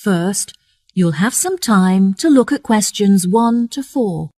First, you'll have some time to look at questions 1 to 4.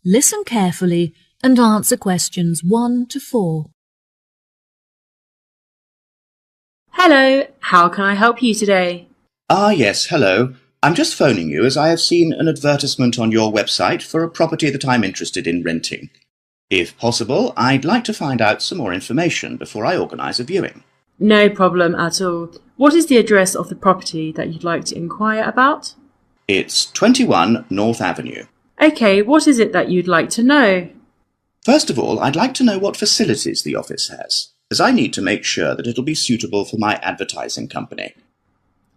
Listen carefully and answer questions 1 to 4. Hello, how can I help you today? Yes, hello. I'm just phoning you as I have seen an advertisement on your website for a property that I'm interested in renting. If possible, I'd like to find out some more information before I organise a viewing. No problem at all. What is the address of the property that you'd like to inquire about? It's 21 North Avenue. Okay, what is it that you'd like to know? First of all, I'd like to know what facilities the office has, as I need to make sure that it'll be suitable for my advertising company.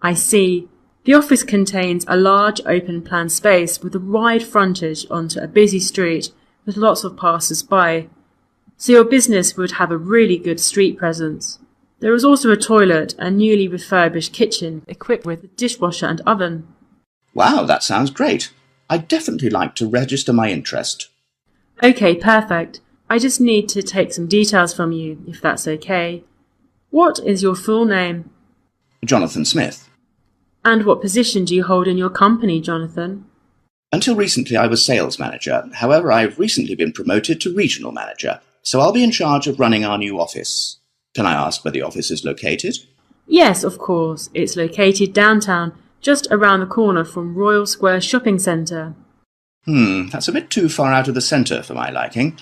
I see. The office contains a large open-plan space with a wide frontage onto a busy street with lots of passers-by. So your business would have a really good street presence. There is also a toilet and newly refurbished kitchen equipped with a dishwasher and oven. Wow, that sounds great. I'd definitely like to register my interest. Okay, perfect. I just need to take some details from you, if that's okay. What is your full name? Jonathan Smith. And what position do you hold in your company, Jonathan? Until recently I was sales manager. However, I've recently been promoted to regional manager, so I'll be in charge of running our new office. Can I ask where the office is located? Yes, of course. It's located downtown, just around the corner from Royal Square Shopping Centre. That's a bit too far out of the centre for my liking.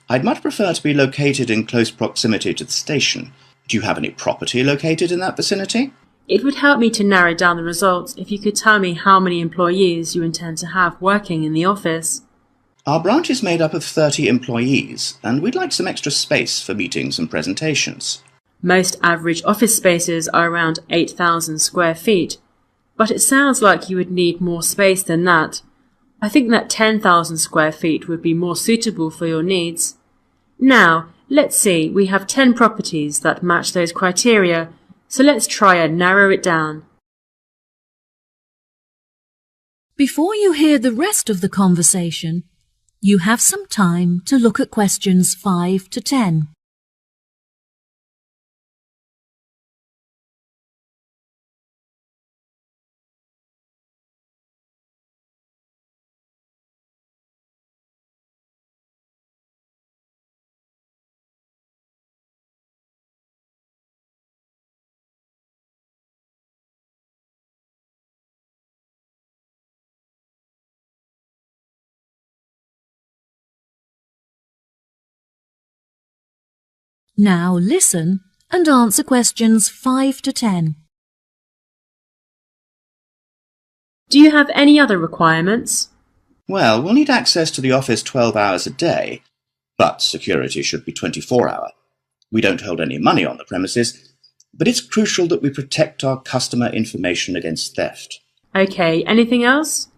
I'd much prefer to be located in close proximity to the station. Do you have any property located in that vicinity? It would help me to narrow down the results if you could tell me how many employees you intend to have working in the office. Our branch is made up of 30 employees, and we'd like some extra space for meetings and presentations. Most average office spaces are around 8,000 square feet, but it sounds like you would need more space than that. I think that 10,000 square feet would be more suitable for your needs. Now, let's see, we have 10 properties that match those criteria, so let's try and narrow it down. Before you hear the rest of the conversation, you have some time to look at questions 5 to 10. Now listen and answer questions 5 to 10. Do you have any other requirements? Well, we'll need access to the office 12 hours a day, but security should be 24-hour. We don't hold any money on the premises, but it's crucial that we protect our customer information against theft. Okay, anything else?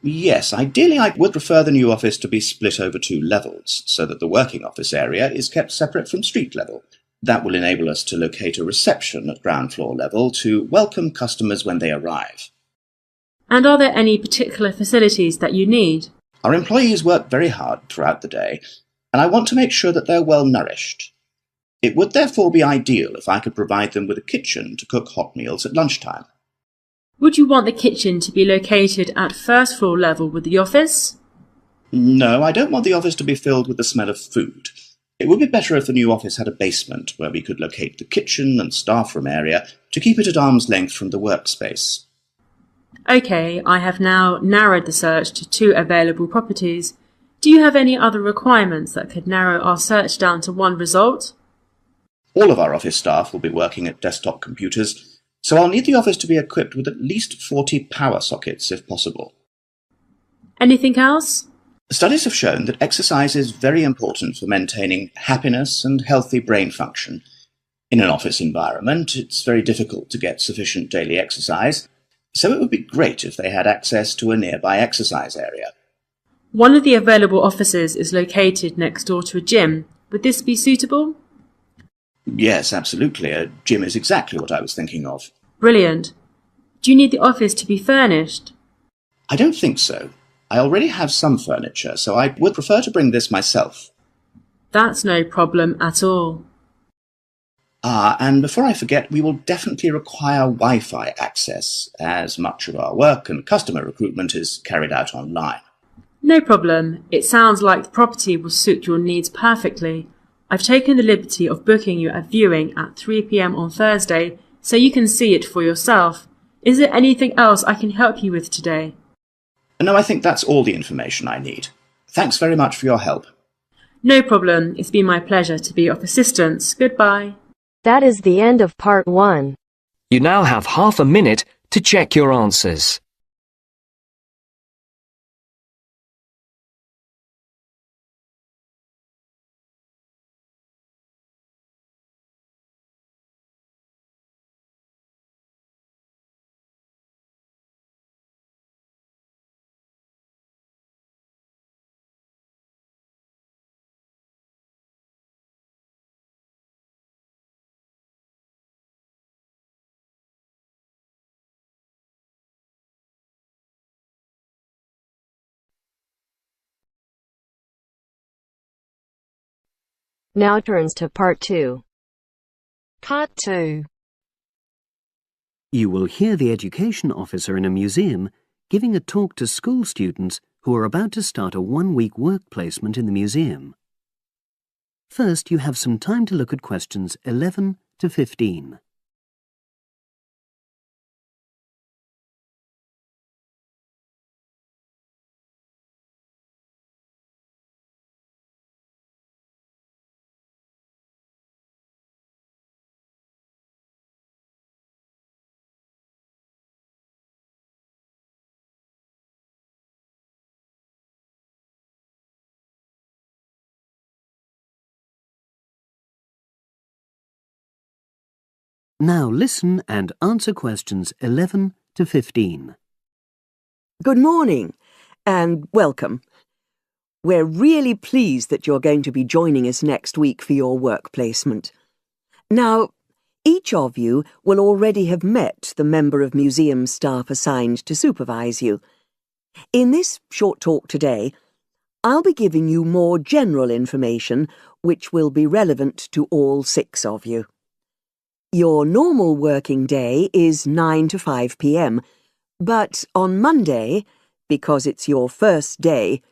Yes, ideally I would prefer the new office to be split over 2 levels, so that the working office area is kept separate from street level. That will enable us to locate a reception at ground floor level to welcome customers when they arrive. And are there any particular facilities that you need? Our employees work very hard throughout the day, and I want to make sure that they're well nourished. It would therefore be ideal if I could provide them with a kitchen to cook hot meals at lunchtime. Would you want the kitchen to be located at first floor level with the office? No, I don't want the office to be filled with the smell of food. It would be better if the new office had a basement where we could locate the kitchen and staff room area to keep it at arm's length from the workspace. Okay, I have now narrowed the search to 2 available properties. Do you have any other requirements that could narrow our search down to 1 result? All of our office staff will be working at desktop computers, so I'll need the office to be equipped with at least 40 power sockets if possible. Anything else? Studies have shown that exercise is very important for maintaining happiness and healthy brain function. In an office environment, it's very difficult to get sufficient daily exercise, so it would be great if they had access to a nearby exercise area. One of the available offices is located next door to a gym. Would this be suitable? Yes, absolutely. A gym is exactly what I was thinking of. Brilliant. Do you need the office to be furnished? I don't think so. I already have some furniture, so I would prefer to bring this myself. That's no problem at all. And before I forget, we will definitely require Wi-Fi access, as much of our work and customer recruitment is carried out online. No problem. It sounds like the property will suit your needs perfectly. I've taken the liberty of booking you a viewing at 3 p.m. on Thursday, so you can see it for yourself. Is there anything else I can help you with today? No, I think that's all the information I need. Thanks very much for your help. No problem. It's been my pleasure to be of assistance. Goodbye. That is the end of part 1. You now have half a minute to check your answers. Now turns to part 2. Part 2. You will hear the education officer in a museum giving a talk to school students who are about to start a 1-week work placement in the museum. First, you have some time to look at questions 11 to 15. Now listen and answer questions 11 to 15. Good morning and welcome. We're really pleased that you're going to be joining us next week for your work placement. Now, each of you will already have met the member of museum staff assigned to supervise you. In this short talk today, I'll be giving you more general information which will be relevant to all 6 of you. Your normal working day is 9 to 5 p.m, but on Monday, because it's your first day,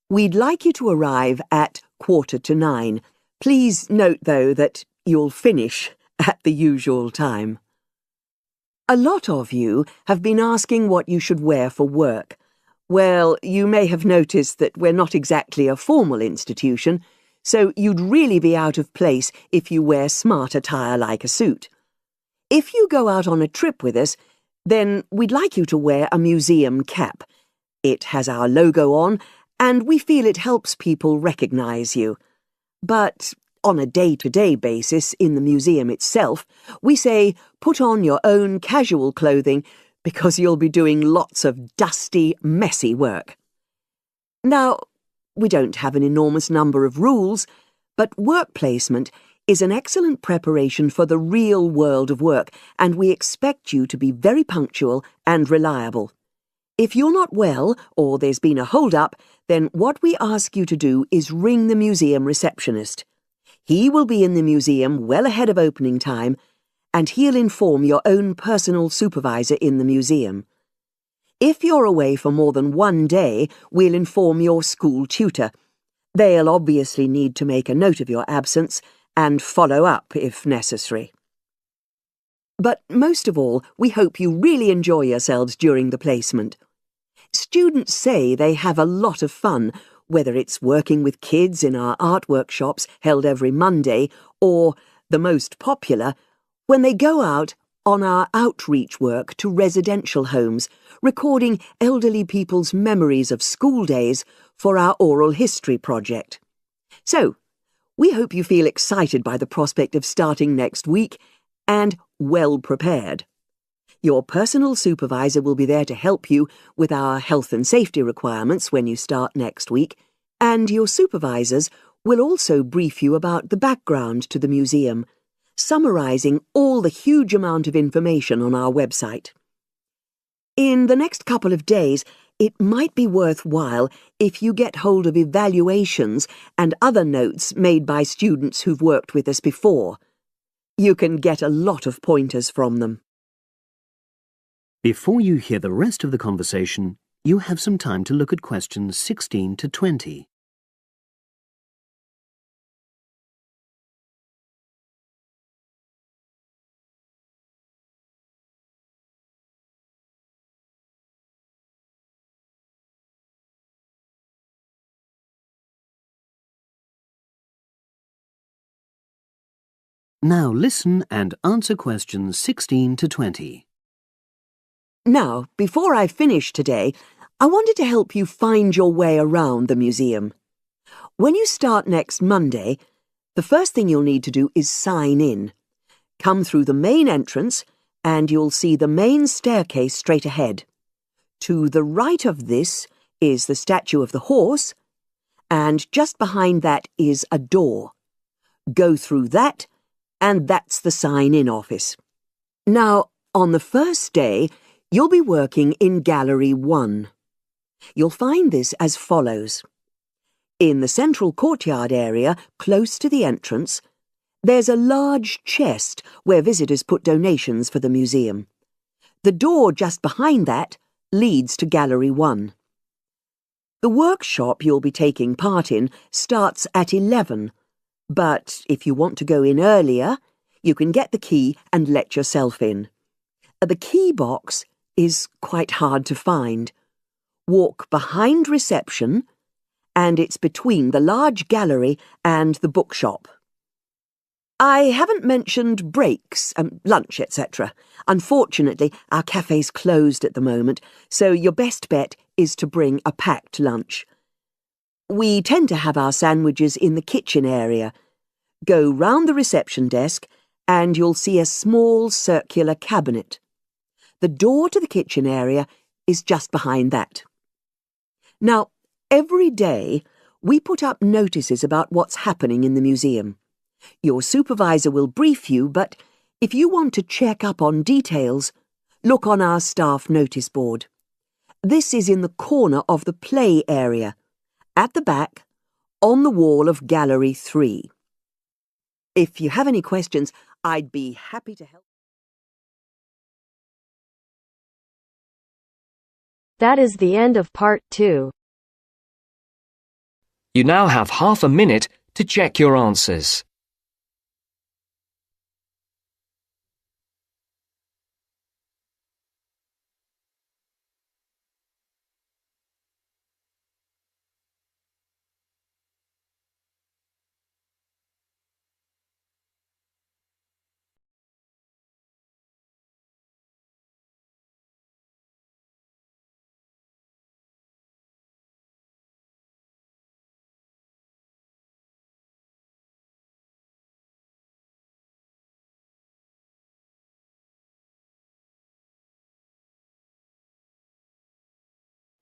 we'd like you to arrive at 9:15. Please note, though, that you'll finish at the usual time. A lot of you have been asking what you should wear for work. Well, you may have noticed that we're not exactly a formal institution, so you'd really be out of place if you wear smart attire like a suit. If you go out on a trip with us, then we'd like you to wear a museum cap. It has our logo on, and we feel it helps people recognise you. But on a day-to-day basis in the museum itself, we say put on your own casual clothing because you'll be doing lots of dusty, messy work. Now, we don't have an enormous number of rules, but work placement is an excellent preparation for the real world of work, and we expect you to be very punctual and reliable. If you're not well, or there's been a hold-up, then what we ask you to do is ring the museum receptionist. He will be in the museum well ahead of opening time, and he'll inform your own personal supervisor in the museum. If you're away for more than 1 day, we'll inform your school tutor. They'll obviously need to make a note of your absence and follow up if necessary. But most of all, we hope you really enjoy yourselves during the placement. Students say they have a lot of fun, whether it's working with kids in our art workshops held every Monday, or, the most popular, when they go out on our outreach work to residential homes, recording elderly people's memories of school days for our oral history project. So, we hope you feel excited by the prospect of starting next week and well prepared. Your personal supervisor will be there to help you with our health and safety requirements when you start next week, and your supervisors will also brief you about the background to the museum, summarising all the huge amount of information on our website. In the next couple of days, it might be worthwhile if you get hold of evaluations and other notes made by students who've worked with us before. You can get a lot of pointers from them. Before you hear the rest of the conversation, you have some time to look at questions 16 to 20. Now listen and answer questions 16 to 20. Now, before I finish today, I wanted to help you find your way around the museum. When you start next Monday, the first thing you'll need to do is sign in. Come through the main entrance and you'll see the main staircase straight ahead. To the right of this is the statue of the horse, and just behind that is a door. Go through that, and that's the sign-in office. Now, on the first day, you'll be working in Gallery 1. You'll find this as follows. In the central courtyard area, close to the entrance, there's a large chest where visitors put donations for the museum. The door just behind that leads to Gallery 1. The workshop you'll be taking part in starts at 11, but if you want to go in earlier, you can get the key and let yourself in. The key box is quite hard to find. Walk behind reception, and it's between the large gallery and the bookshop. I haven't mentioned breaks, lunch, etc. Unfortunately, our cafe's closed at the moment, so your best bet is to bring a packed lunch. We tend to have our sandwiches in the kitchen area. Go round the reception desk, and you'll see a small circular cabinet. The door to the kitchen area is just behind that. Now, every day, we put up notices about what's happening in the museum. Your supervisor will brief you, but if you want to check up on details, look on our staff notice board. This is in the corner of the play area, at the back, on the wall of Gallery 3. If you have any questions, I'd be happy to help. That is the end of part 2. You now have half a minute to check your answers.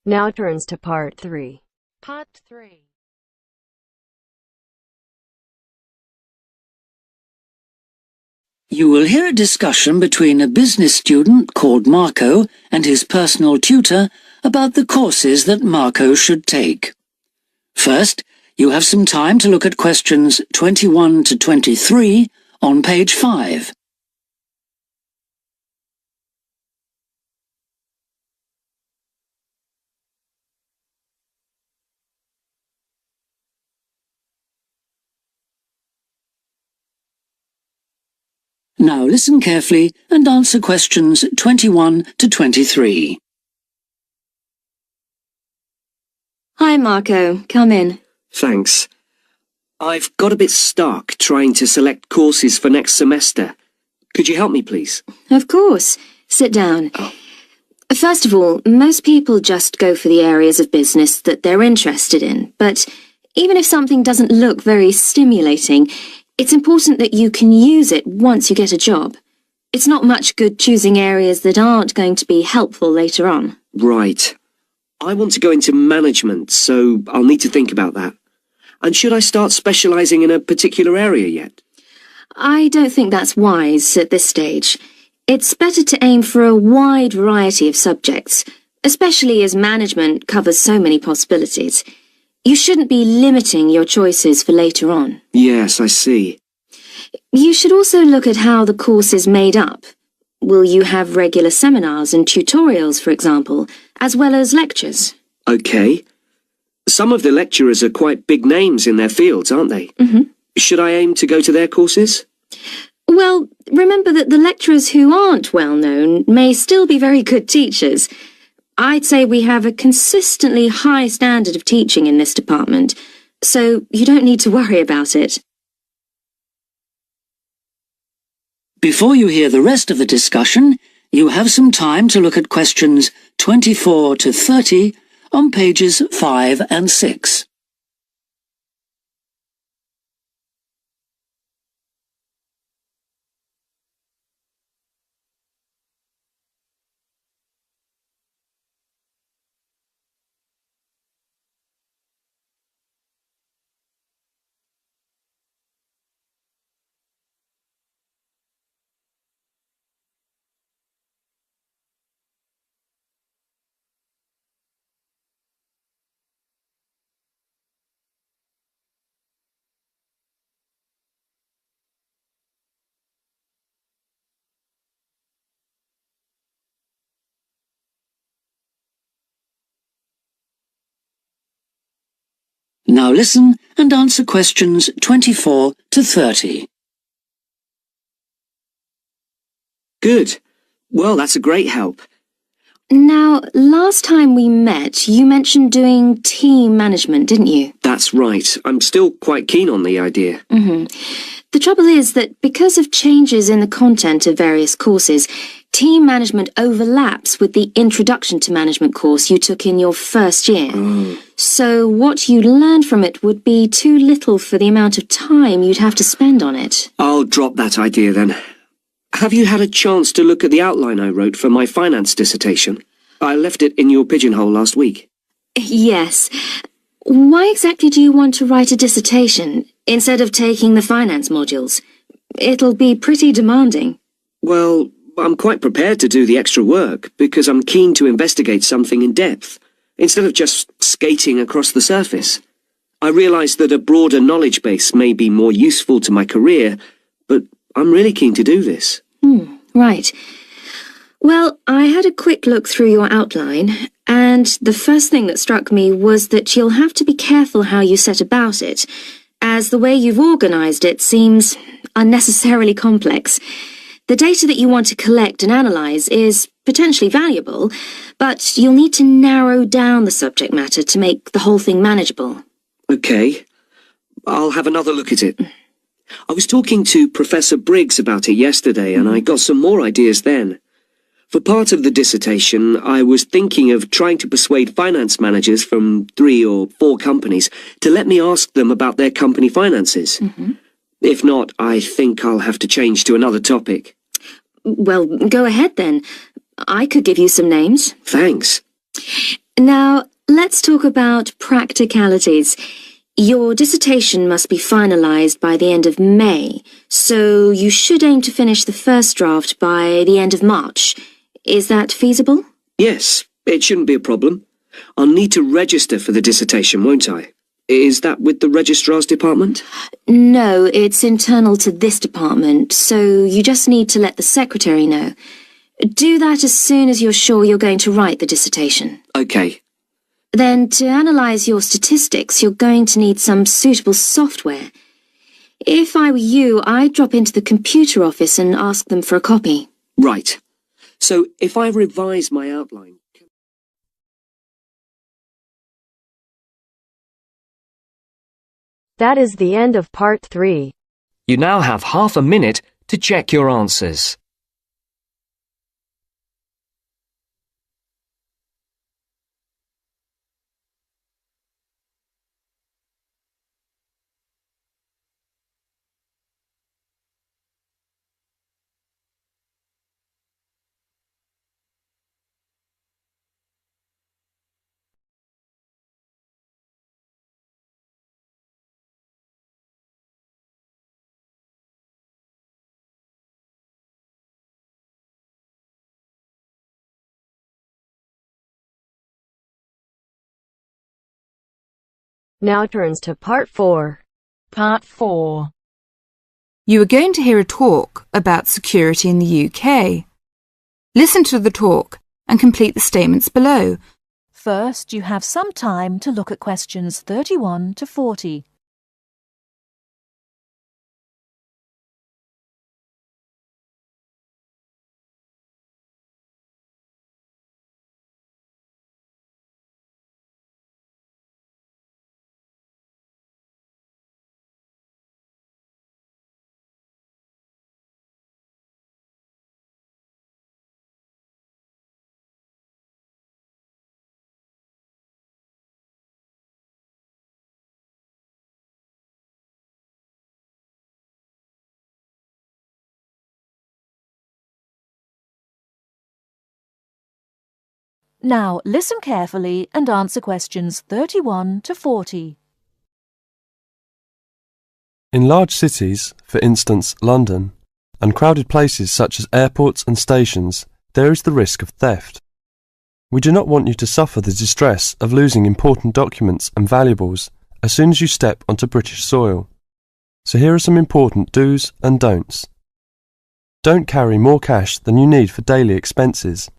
Now turns to part 3. Part 3. You will hear a discussion between a business student called Marco and his personal tutor about the courses that Marco should take. First, you have some time to look at questions 21 to 23 on page 5. Now listen carefully and answer questions 21 to 23. Hi, Marco. Come in. Thanks. I've got a bit stuck trying to select courses for next semester. Could you help me, please? Of course. Sit down. First of all, most people just go for the areas of business that they're interested in, but even if something doesn't look very stimulating, it's important that you can use it once you get a job. It's not much good choosing areas that aren't going to be helpful later on. Right. I want to go into management, so I'll need to think about that. And should I start specialising in a particular area yet? I don't think that's wise at this stage. It's better to aim for a wide variety of subjects, especially as management covers so many possibilities. You shouldn't be limiting your choices for later on. Yes, I see. You should also look at how the course is made up. Will you have regular seminars and tutorials, for example, as well as lectures? Okay. Some of the lecturers are quite big names in their fields, aren't they? Mm-hmm. Should I aim to go to their courses? Well, remember that the lecturers who aren't well known may still be very good teachers. I'd say we have a consistently high standard of teaching in this department, so you don't need to worry about it. Before you hear the rest of the discussion, you have some time to look at questions 24 to 30 on pages 5 and 6. Now listen and answer questions 24 to 30. Good. Well, that's a great help. Now, last time we met, you mentioned doing team management, didn't you? That's right. I'm still quite keen on the idea. Mm-hmm. The trouble is that because of changes in the content of various courses, team management overlaps with the Introduction to Management course you took in your first year. So what you learned from it would be too little for the amount of time you'd have to spend on it. I'll drop that idea then. Have you had a chance to look at the outline I wrote for my finance dissertation? I left it in your pigeonhole last week. Yes. Why exactly do you want to write a dissertation instead of taking the finance modules? It'll be pretty demanding. Well, I'm quite prepared to do the extra work because I'm keen to investigate something in depth, instead of just skating across the surface. I realise that a broader knowledge base may be more useful to my career, but I'm really keen to do this. Right. Well, I had a quick look through your outline, and the first thing that struck me was that you'll have to be careful how you set about it, as the way you've organised it seems unnecessarily complex. The data that you want to collect and analyse is potentially valuable, but you'll need to narrow down the subject matter to make the whole thing manageable. Okay. I'll have another look at it. I was talking to Professor Briggs about it yesterday, and I got some more ideas then. For part of the dissertation, I was thinking of trying to persuade finance managers from 3 or 4 companies to let me ask them about their company finances. If not, I think I'll have to change to another topic. Well, go ahead then. I could give you some names. Thanks. Now, let's talk about practicalities. Your dissertation must be finalised by the end of May, so you should aim to finish the first draft by the end of March. Is that feasible? Yes, it shouldn't be a problem. I'll need to register for the dissertation, won't I? Is that with the registrar's department? No, it's internal to this department, so you just need to let the secretary know. Do that as soon as you're sure you're going to write the dissertation. Okay. Then, to analyse your statistics, you're going to need some suitable software. If I were you, I'd drop into the computer office and ask them for a copy. Right. So, if I revise my outline... That is the end of part 3. You now have half a minute to check your answers. Now turns to Part 4. Part 4. You are going to hear a talk about security in the UK. Listen to the talk and complete the statements below. First, you have some time to look at questions 31 to 40. Now listen carefully and answer questions 31 to 40. In large cities, for instance London, and crowded places such as airports and stations, there is the risk of theft. We do not want you to suffer the distress of losing important documents and valuables as soon as you step onto British soil. So here are some important do's and don'ts. Don't carry more cash than you need for daily expenses.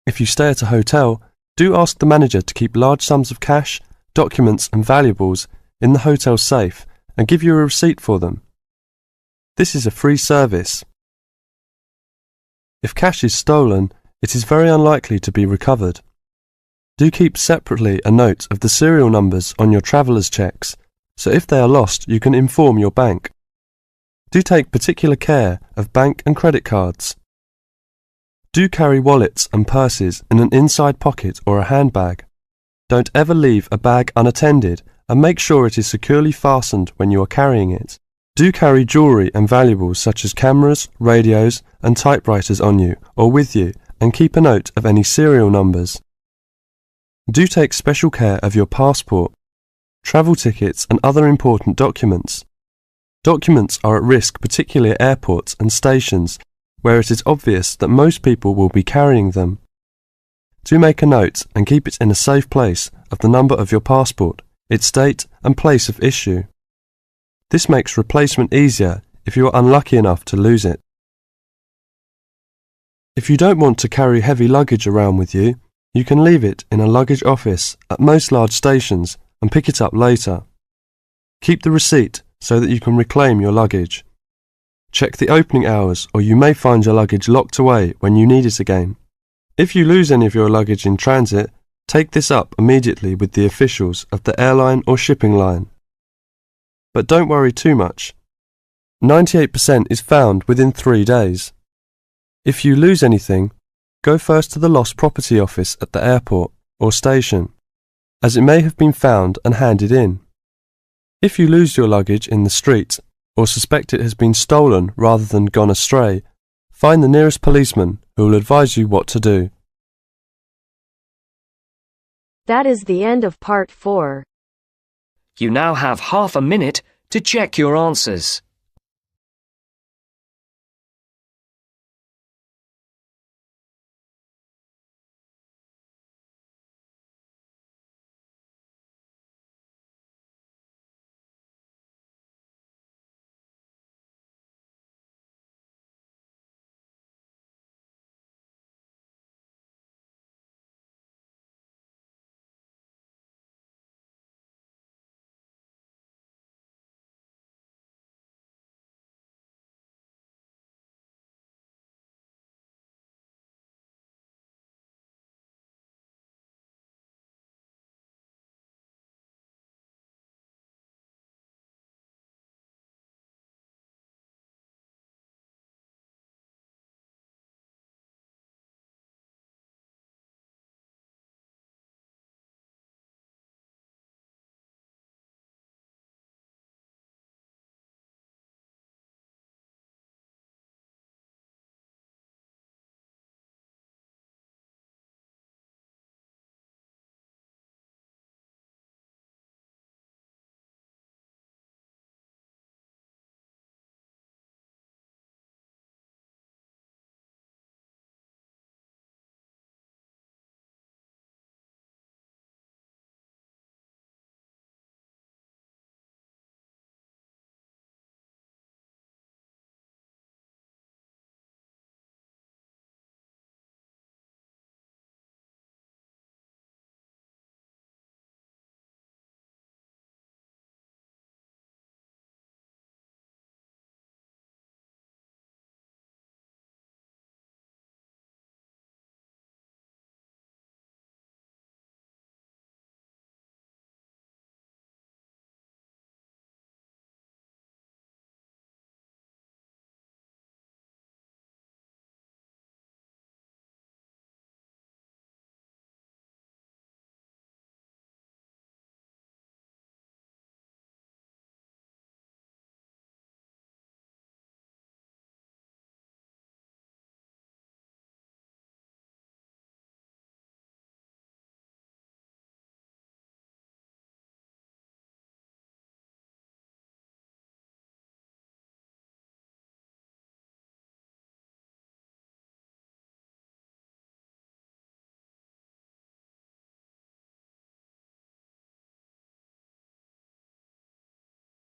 If you stay at a hotel, do ask the manager to keep large sums of cash, documents and valuables in the hotel safe and give you a receipt for them. This is a free service. If cash is stolen, it is very unlikely to be recovered. Do keep separately a note of the serial numbers on your traveller's checks, so if they are lost you can inform your bank. Do take particular care of bank and credit cards. Do carry wallets and purses in an inside pocket or a handbag. Don't ever leave a bag unattended and make sure it is securely fastened when you are carrying it. Do carry jewellery and valuables such as cameras, radios and typewriters on you or with you and keep a note of any serial numbers. Do take special care of your passport, travel tickets and other important documents. Documents are at risk particularly at airports and stations where it is obvious that most people will be carrying them. Do make a note and keep it in a safe place of the number of your passport, its date and place of issue. This makes replacement easier if you are unlucky enough to lose it. If you don't want to carry heavy luggage around with you, you can leave it in a luggage office at most large stations and pick it up later. Keep the receipt so that you can reclaim your luggage. Check the opening hours or you may find your luggage locked away when you need it again. If you lose any of your luggage in transit, take this up immediately with the officials of the airline or shipping line. But don't worry too much. 98% is found within 3 days. If you lose anything, go first to the lost property office at the airport or station, as it may have been found and handed in. If you lose your luggage in the street, or suspect it has been stolen rather than gone astray, find the nearest policeman who will advise you what to do. That is the end of Part 4. You now have half a minute to check your answers.